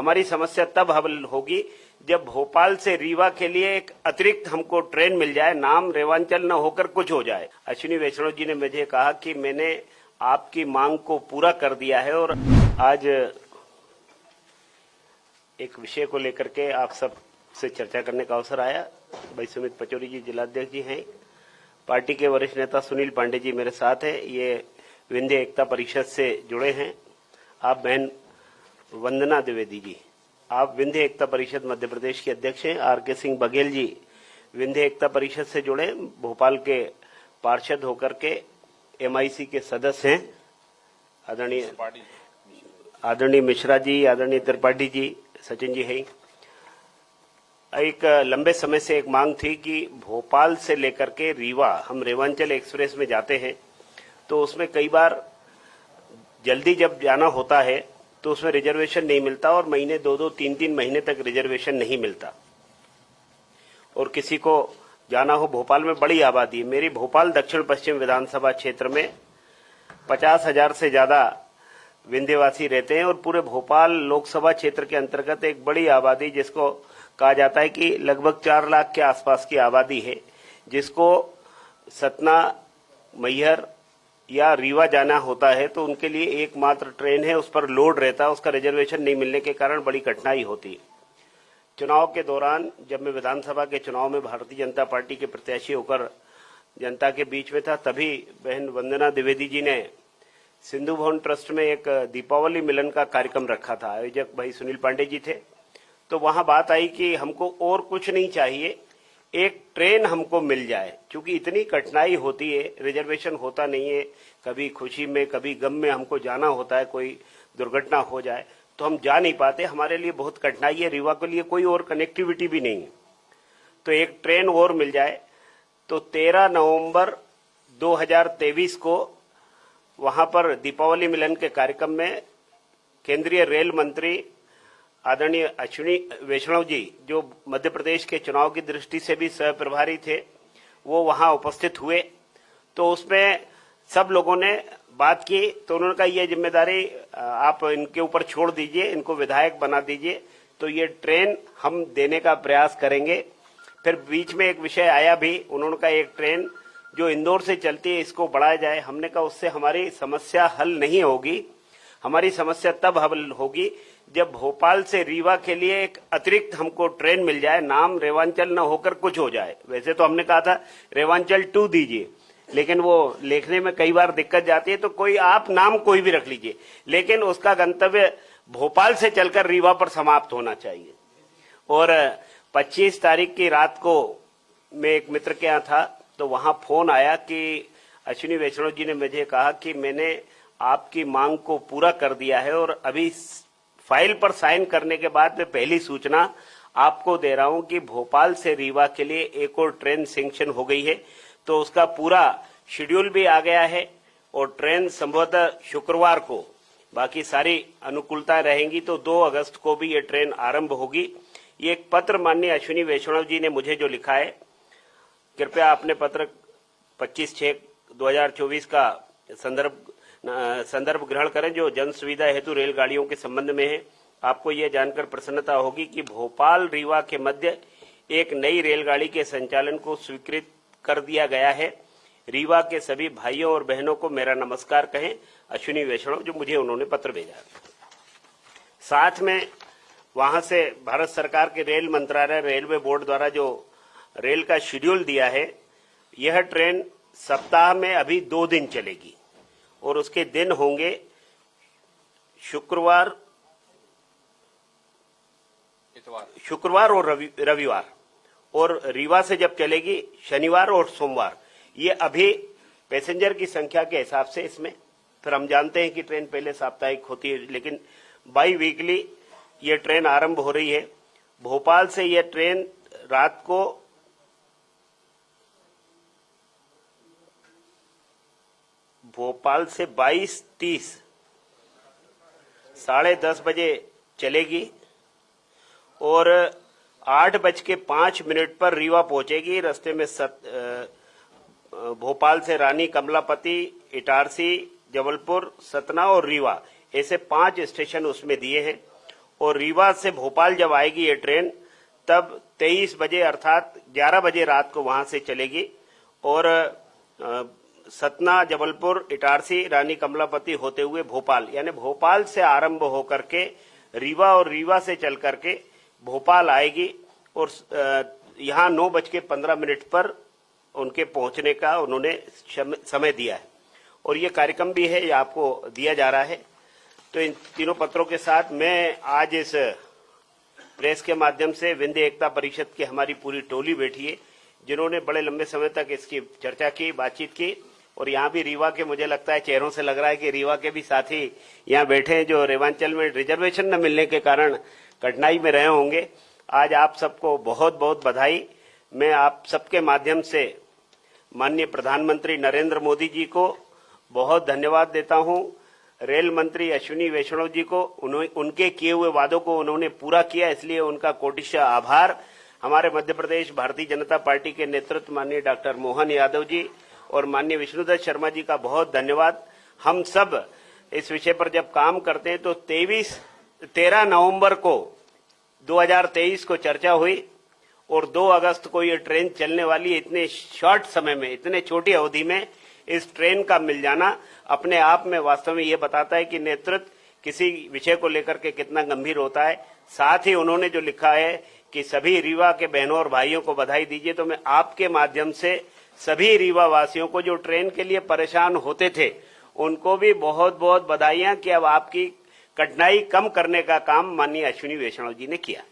हमारी समस्या तब हल होगी जब भोपाल से रीवा के लिए एक अतिरिक्त हमको ट्रेन मिल जाए, नाम रेवांचल न होकर कुछ हो जाए। अश्विनी वैष्णव जी ने मुझे कहा कि मैंने आपकी मांग को पूरा कर दिया है और आज एक विषय को लेकर के आप सब से चर्चा करने का अवसर आया। भाई सुमित पचौरी जी जिलाध्यक्ष जी हैं, पार्टी के वरिष्ठ नेता सुनील पांडे जी मेरे साथ हैं, ये विंध्य एकता परिषद से जुड़े हैं। आप बहन वंदना द्विवेदी जी, आप विंध्य एकता परिषद मध्य प्रदेश के अध्यक्ष हैं। आर.के. सिंह बघेल जी विंध्य एकता परिषद से जुड़े, भोपाल के पार्षद होकर के MIC के सदस्य हैं। आदरणीय मिश्रा जी, आदरणीय त्रिपाठी जी, सचिन जी है। एक लंबे समय से एक मांग थी कि भोपाल से लेकर के रीवा हम रेवांचल एक्सप्रेस में जाते हैं तो उसमें कई बार जल्दी जब जाना होता है तो उसमें रिजर्वेशन नहीं मिलता और महीने 2-2, 3-3 महीने तक रिजर्वेशन नहीं मिलता। और किसी को जाना हो, भोपाल में बड़ी आबादी है, मेरी भोपाल दक्षिण पश्चिम विधानसभा क्षेत्र में 50,000 से ज्यादा विंध्यवासी रहते हैं और पूरे भोपाल लोकसभा क्षेत्र के अंतर्गत एक बड़ी आबादी, जिसको कहा जाता है कि लगभग 4 लाख के आसपास की आबादी है, जिसको सतना, मैहर या रीवा जाना होता है तो उनके लिए एकमात्र ट्रेन है, उस पर लोड रहता है, उसका रिजर्वेशन नहीं मिलने के कारण बड़ी कठिनाई होती है। चुनाव के दौरान जब मैं विधानसभा के चुनाव में भारतीय जनता पार्टी के प्रत्याशी होकर जनता के बीच में था, तभी बहन वंदना द्विवेदी जी ने सिंधु भवन ट्रस्ट में एक दीपावली मिलन का कार्यक्रम रखा था। आयोजक भाई सुनील पांडे जी थे। तो वहां बात आई कि हमको और कुछ नहीं चाहिए, एक ट्रेन हमको मिल जाए, क्योंकि इतनी कठिनाई होती है, रिजर्वेशन होता नहीं है, कभी खुशी में कभी गम में हमको जाना होता है, कोई दुर्घटना हो जाए तो हम जा नहीं पाते, हमारे लिए बहुत कठिनाई है। रीवा के लिए कोई और कनेक्टिविटी भी नहीं है, तो एक ट्रेन और मिल जाए। तो 13 नवंबर 2023 को वहां पर दीपावली मिलन के कार्यक्रम में केंद्रीय रेल मंत्री आदरणीय अश्विनी वैष्णव जी, जो मध्य प्रदेश के चुनाव की दृष्टि से भी सह प्रभारी थे, वो वहां उपस्थित हुए। तो उसमें सब लोगों ने बात की, तो उन्होंने कहा ये जिम्मेदारी आप इनके ऊपर छोड़ दीजिए, इनको विधायक बना दीजिए, तो ये ट्रेन हम देने का प्रयास करेंगे। फिर बीच में एक विषय आया भी, उन्होंने कहा एक ट्रेन जो इंदौर से चलती है इसको बढ़ाया जाए। हमने कहा उससे हमारी समस्या हल नहीं होगी, हमारी समस्या तब हल होगी जब भोपाल से रीवा के लिए एक अतिरिक्त हमको ट्रेन मिल जाए, नाम रेवांचल न होकर कुछ हो जाए। वैसे तो हमने कहा था रेवांचल 2 दीजिए, लेकिन वो लिखने में कई बार दिक्कत जाती है, तो कोई आप नाम कोई भी रख लीजिए, लेकिन उसका गंतव्य भोपाल से चलकर रीवा पर समाप्त होना चाहिए। और 25 तारीख की रात को मैं एक मित्र के यहाँ था, तो वहां फोन आया कि अश्विनी वैष्णव जी ने मुझे कहा कि मैंने आपकी मांग को पूरा कर दिया है और अभी फाइल पर साइन करने के बाद मैं पहली सूचना आपको दे रहा हूं कि भोपाल से रीवा के लिए एक और ट्रेन सैंक्शन हो गई है। तो उसका पूरा शेड्यूल भी आ गया है और ट्रेन संभवतः शुक्रवार को, बाकी सारी अनुकूलताएं रहेंगी तो 2 अगस्त को भी ये ट्रेन आरंभ होगी। ये एक पत्र माननीय अश्विनी वैष्णव जी ने मुझे जो लिखा है, कृपया अपने पत्र 25/6/2024 का संदर्भ ग्रहण करें, जो जन सुविधा हेतु रेलगाड़ियों के संबंध में है। आपको यह जानकर प्रसन्नता होगी कि भोपाल रीवा के मध्य एक नई रेलगाड़ी के संचालन को स्वीकृत कर दिया गया है। रीवा के सभी भाइयों और बहनों को मेरा नमस्कार कहें, अश्विनी वैष्णव, जो मुझे उन्होंने पत्र भेजा। साथ में वहां से भारत सरकार के रेल मंत्रालय, रेलवे बोर्ड द्वारा जो रेल का शेड्यूल दिया है, यह ट्रेन सप्ताह में अभी 2 दिन चलेगी और उसके दिन होंगे शुक्रवार और रविवार, और रीवा से जब चलेगी शनिवार और सोमवार। ये अभी पैसेंजर की संख्या के हिसाब से इसमें, फिर हम जानते हैं कि ट्रेन पहले साप्ताहिक होती है, लेकिन बाई वीकली ये ट्रेन आरंभ हो रही है। भोपाल से ये ट्रेन रात को भोपाल से 22:30 10:30 बजे चलेगी और 8:05 पर रीवा पहुंचेगी। रास्ते में भोपाल से रानी कमलापति, इटारसी, जबलपुर, सतना और रीवा, ऐसे 5 स्टेशन उसमें दिए हैं। और रीवा से भोपाल जब आएगी ये ट्रेन तब 23 बजे अर्थात 11 बजे रात को वहां से चलेगी और सतना, जबलपुर, इटारसी, रानी कमलापति होते हुए भोपाल, यानी भोपाल से आरंभ होकर के रीवा और रीवा से चल करके भोपाल आएगी और यहाँ 9:15 पर उनके पहुंचने का उन्होंने समय दिया है और ये कार्यक्रम भी है, ये आपको दिया जा रहा है। तो इन तीनों पत्रों के साथ मैं आज इस प्रेस के माध्यम से विंध्य एकता परिषद की हमारी पूरी टोली बैठी है, जिन्होंने बड़े लंबे समय तक इसकी चर्चा की, बातचीत की और यहाँ भी रीवा के, मुझे लगता है चेहरों से लग रहा है कि रीवा के भी साथी यहाँ बैठे हैं जो रेवांचल में रिजर्वेशन न मिलने के कारण कठिनाई में रहे होंगे। आज आप सबको बहुत बहुत बधाई। मैं आप सबके माध्यम से माननीय प्रधानमंत्री नरेंद्र मोदी जी को बहुत धन्यवाद देता हूं। रेल मंत्री अश्विनी वैष्णव जी को, उनके किए हुए वादों को उन्होंने पूरा किया, इसलिए उनका कोटिशः आभार। हमारे मध्य प्रदेश भारतीय जनता पार्टी के नेतृत्व माननीय डॉक्टर मोहन यादव जी और माननीय विष्णुदत्त शर्मा जी का बहुत धन्यवाद। हम सब इस विषय पर जब काम करते हैं तो 13 नवंबर को 2023 को चर्चा हुई और 2 अगस्त को ये ट्रेन चलने वाली। इतने शॉर्ट समय में, इतने छोटी अवधि में इस ट्रेन का मिल जाना अपने आप में वास्तव में ये बताता है कि नेतृत्व किसी विषय को लेकर के कितना गंभीर होता है। साथ ही उन्होंने जो लिखा है कि सभी रीवा के बहनों और भाइयों को बधाई दीजिए, तो मैं आपके माध्यम से सभी रीवा वासियों को जो ट्रेन के लिए परेशान होते थे उनको भी बहुत बहुत बधाइयां कि अब आपकी कठिनाई कम करने का काम माननीय अश्विनी वैष्णव जी ने किया।